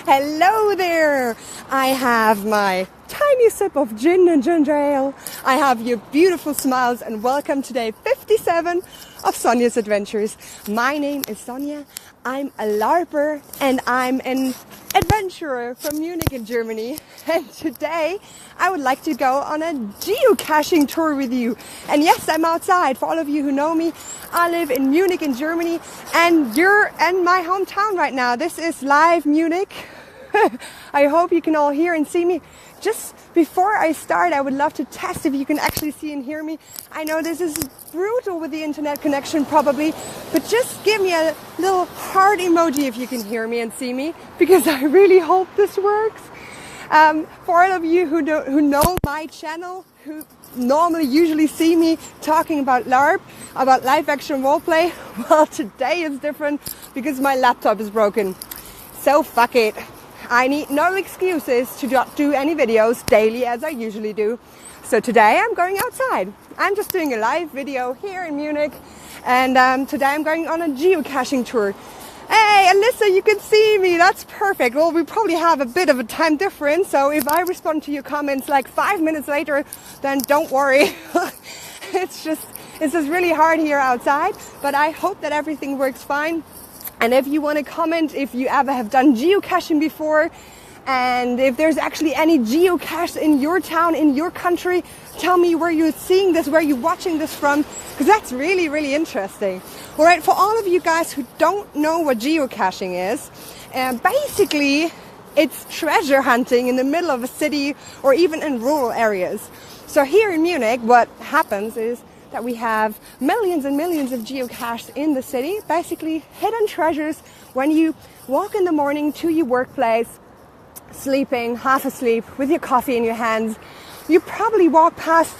Hello there! I have my tiny sip of gin and ginger ale. I have your beautiful smiles and welcome to day 57 of Sonia's Adventures. My name is Sonia. I'm a LARPer and I'm an adventurer from Munich in Germany. And today I would like to go on a geocaching tour with you. And yes, I'm outside. For all of you who know me, I live in Munich in Germany and you're in my hometown right now. This is live Munich. I hope you can all hear and see me. Just before I start, I would love to test if you can actually see and hear me. I know this is brutal with the internet connection probably, but just give me a little heart emoji if you can hear me and see me, because I really hope this works. For all of you who know my channel, who normally usually see me talking about LARP, about live action roleplay, well, today is different because my laptop is broken. So fuck it. I need no excuses to not do any videos daily as I usually do. So today I'm going outside. I'm just doing a live video here in Munich, and today I'm going on a geocaching tour. Hey, Alyssa, you can see me. That's perfect. Well, we probably have a bit of a time difference, so if I respond to your comments like 5 minutes later, then don't worry. It's just really hard here outside, but I hope that everything works fine. And if you want to comment if you ever have done geocaching before, and if there's actually any geocache in your town, in your country, tell me where you're seeing this, where you're watching this from, because that's really, really interesting. All right, for all of you guys who don't know what geocaching is, basically it's treasure hunting in the middle of a city or even in rural areas. So here in Munich, what happens is that we have millions and millions of geocaches in the city, basically hidden treasures. When you walk in the morning to your workplace, sleeping, half asleep, with your coffee in your hands, you probably walk past,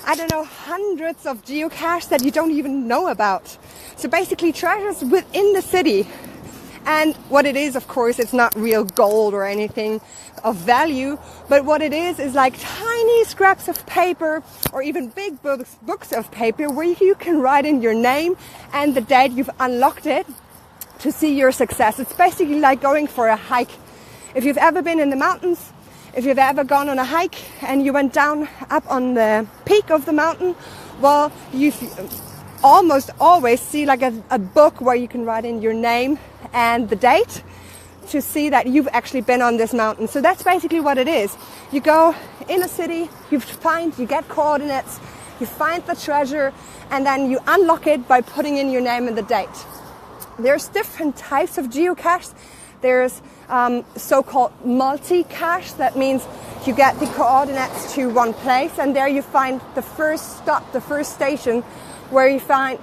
I don't know, hundreds of geocaches that you don't even know about. So basically treasures within the city. And what it is, of course, it's not real gold or anything of value, but what it is like tiny scraps of paper or even big books of paper where you can write in your name and the date you've unlocked it to see your success. It's basically like going for a hike. If you've ever been in the mountains, if you've ever gone on a hike and you went down up on the peak of the mountain, well, you almost always see like a book where you can write in your name and the date to see that you've actually been on this mountain. So that's basically what it is. You go in a city, you get coordinates, you find the treasure, and then you unlock it by putting in your name and the date. There's different types of geocaches. There's so-called multicache. That means you get the coordinates to one place, and there you find the first stop, the first station, where you find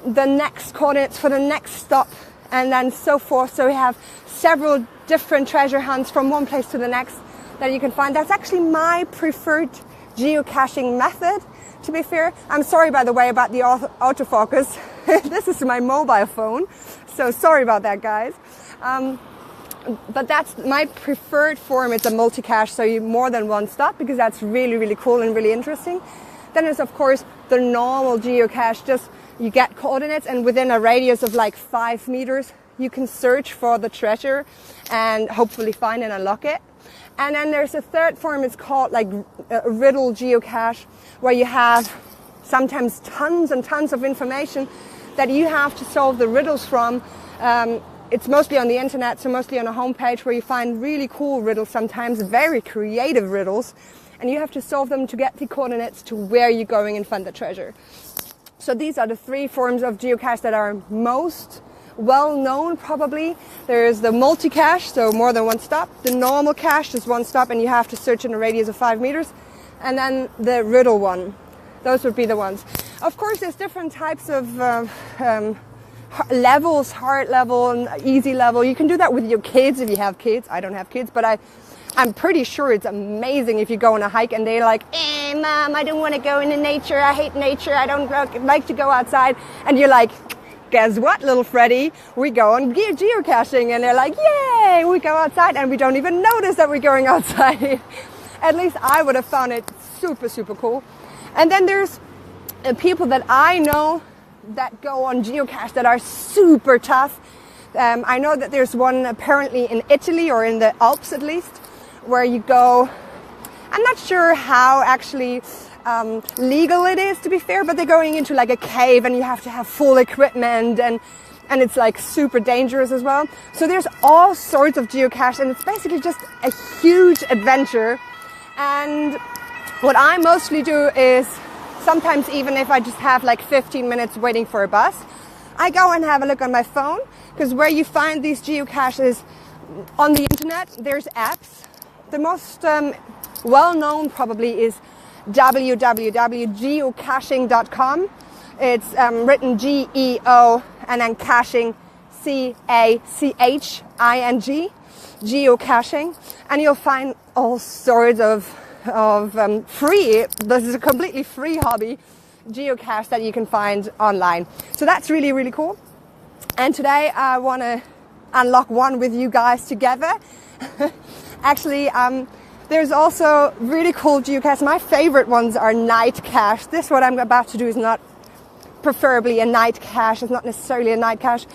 the next coordinates for the next stop, and then so forth. So we have several different treasure hunts from one place to the next that you can find. That's actually my preferred geocaching method, to be fair. I'm sorry, by the way, about the autofocus. This is my mobile phone, so sorry about that, guys. But that's my preferred form. It's a multicache, so you more than one stop, because that's really, really cool and really interesting. Then there's, of course, the normal geocache. Just you get coordinates, and within a radius of like 5 meters, you can search for the treasure and hopefully find and unlock it. And then there's a third form. It's called like a riddle geocache, where you have sometimes tons and tons of information that you have to solve the riddles from. It's mostly on the internet, so mostly on a homepage where you find really cool riddles, sometimes very creative riddles, and you have to solve them to get the coordinates to where you're going and find the treasure. So these are the 3 forms of geocache that are most well known, probably. There's the multicache, so more than one stop. The normal cache, just one stop, and you have to search in a radius of 5 meters. And then the riddle one. Those would be the ones. Of course, there's different types of levels, hard level and easy level. You can do that with your kids if you have kids. I don't have kids, but I'm pretty sure it's amazing if you go on a hike and they're like, Mom, I don't want to go into nature. I hate nature. I don't like to go outside. And you're like, guess what, little Freddy? We go on geocaching. And they're like, yay, we go outside and we don't even notice that we're going outside. At least I would have found it super, super cool. And then there's people that I know that go on geocache that are super tough. I know that there's one apparently in Italy, or in the Alps at least, where you go. I'm not sure how actually legal it is, to be fair, but they're going into like a cave and you have to have full equipment, and it's like super dangerous as well. So there's all sorts of geocache, and it's basically just a huge adventure. And what I mostly do is, sometimes even if I just have like 15 minutes waiting for a bus, I go and have a look on my phone, because where you find these geocaches on the internet, there's apps. The most well-known probably is www.geocaching.com. It's written G-E-O and then caching C-A-C-H-I-N-G, geocaching, and you'll find all sorts of free, this is a completely free hobby, geocache that you can find online. So that's really, really cool. And today I want to unlock one with you guys together. Actually, there's also really cool geocaches. My favorite ones are night cache. This, what I'm about to do, is not preferably a night cache. It's not necessarily a night cache,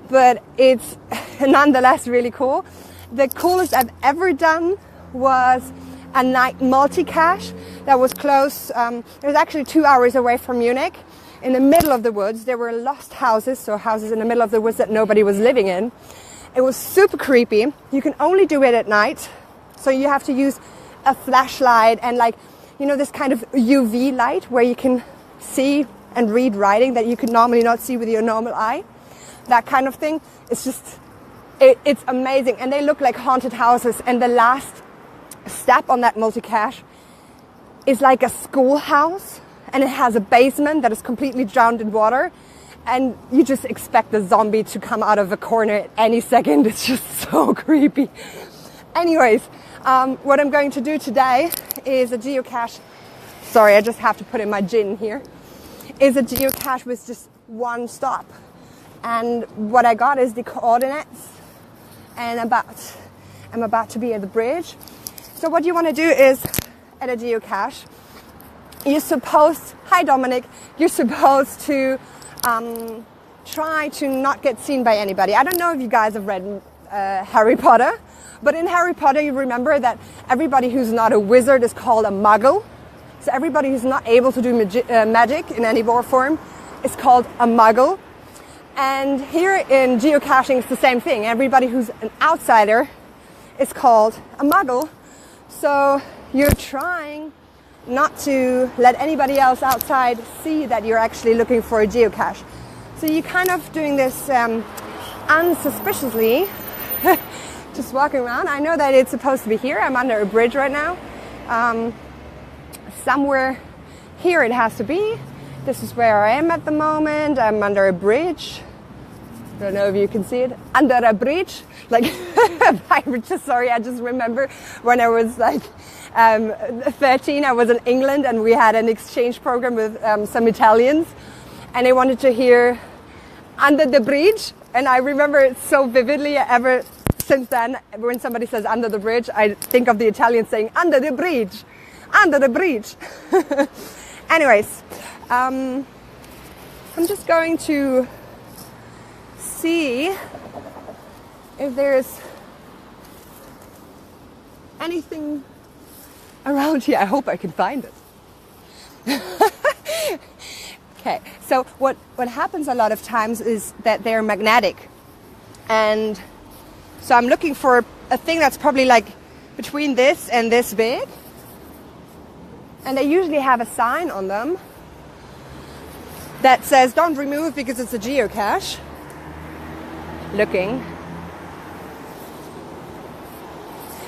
but it's nonetheless really cool. The coolest I've ever done was a night multicache that was close. It was actually 2 hours away from Munich, in the middle of the woods. There were lost houses, so houses in the middle of the woods that nobody was living in. It was super creepy. You can only do it at night, so you have to use a flashlight and, like, you know, this kind of UV light where you can see and read writing that you could normally not see with your normal eye. That kind of thing. It's just, it's amazing. And they look like haunted houses. And the last step on that multicache is like a schoolhouse, and it has a basement that is completely drowned in water, and you just expect a zombie to come out of a corner at any second. It's just so creepy. Anyways, what I'm going to do today is a geocache. Sorry, I just have to put in my gin here. Is a geocache with just one stop. And what I got is the coordinates, and I'm about to be at the bridge. So what you want to do is, at a geocache, you're supposed, hi Dominic, you're supposed to try to not get seen by anybody. I don't know if you guys have read Harry Potter, but in Harry Potter you remember that everybody who's not a wizard is called a muggle. So everybody who's not able to do magic in any form is called a muggle. And here in geocaching it's the same thing. Everybody who's an outsider is called a muggle. So you're trying not to let anybody else outside see that you're actually looking for a geocache. So you're kind of doing this unsuspiciously, just walking around. I know that it's supposed to be here. I'm under a bridge right now. Somewhere here it has to be. This is where I am at the moment. I'm under a bridge. I don't know if you can see it. Under a bridge. Like, sorry, I just remember when I was like 13, I was in England and we had an exchange program with some Italians, and they wanted to hear under the bridge, and I remember it so vividly. Ever since then, when somebody says under the bridge, I think of the Italians saying under the bridge, under the bridge. Anyways, I'm just going to see if there's anything around here. I hope I can find it. Okay, so what happens a lot of times is that they're magnetic. And so I'm looking for a thing that's probably like between this and this big. And they usually have a sign on them that says don't remove because it's a geocache. Looking.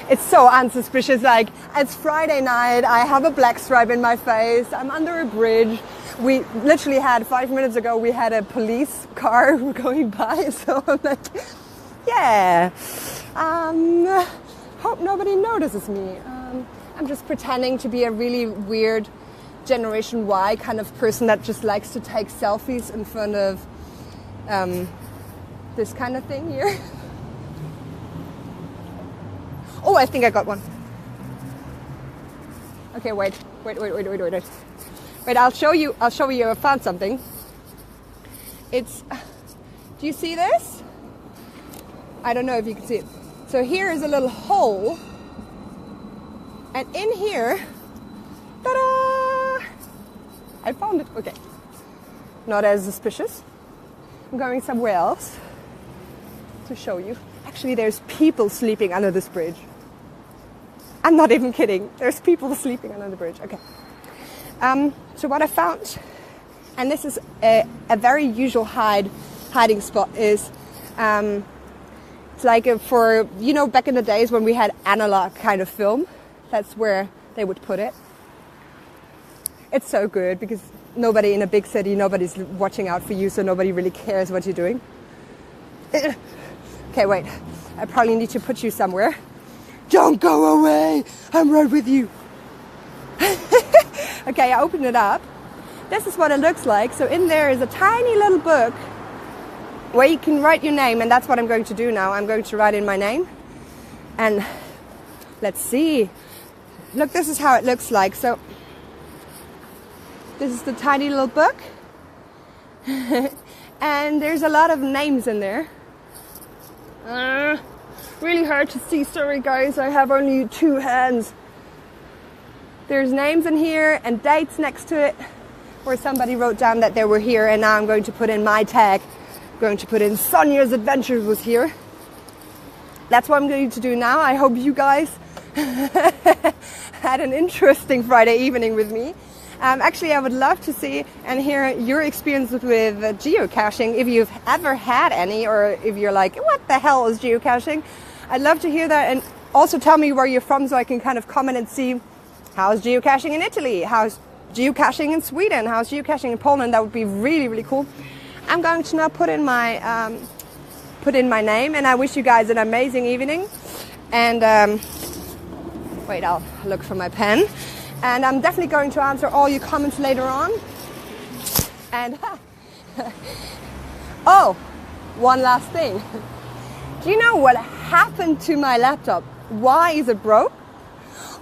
It's so unsuspicious. Like, it's Friday night, I have a black stripe in my face, I'm under a bridge. We literally had 5 minutes ago, we had a police car going by, so I'm like, yeah, hope nobody notices me. I'm just pretending to be a really weird Generation Y kind of person that just likes to take selfies in front of this kind of thing here. Oh, I think I got one. Okay, wait. Wait, I'll show you I found something. It's, do you see this? I don't know if you can see it. So here is a little hole. And in here, ta-da! I found it. Okay. Not as suspicious. I'm going somewhere else to show you. Actually, there's people sleeping under this bridge. I'm not even kidding. There's people sleeping under the bridge. Okay. So what I found, and this is a very usual hiding spot, is it's like for, you know, back in the days when we had analog kind of film. That's where they would put it. It's so good because nobody in a big city, nobody's watching out for you, so nobody really cares what you're doing. Okay, wait. I probably need to put you somewhere. Don't go away! I'm right with you. Okay, I opened it up. This is what it looks like. So in there is a tiny little book where you can write your name, and that's what I'm going to do now. I'm going to write in my name. And let's see. Look, this is how it looks like. So this is the tiny little book. And there's a lot of names in there. Really hard to see, sorry guys, I have only 2 hands. There's names in here and dates next to it where somebody wrote down that they were here, and now I'm going to put in my tag. I'm going to put in Sonia's Adventures was here. That's what I'm going to do now. I hope you guys had an interesting Friday evening with me. Actually, I would love to see and hear your experience with geocaching, if you've ever had any, or if you're like, what the hell is geocaching? I'd love to hear that, and also tell me where you're from so I can kind of comment and see how's geocaching in Italy, how's geocaching in Sweden, how's geocaching in Poland. That would be really, really cool. I'm going to now put in my name, and I wish you guys an amazing evening. And wait, I'll look for my pen. And I'm definitely going to answer all your comments later on. And oh, one last thing. Do you know what happened to my laptop? Why is it broke?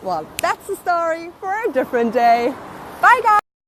Well, that's the story for a different day. Bye, guys.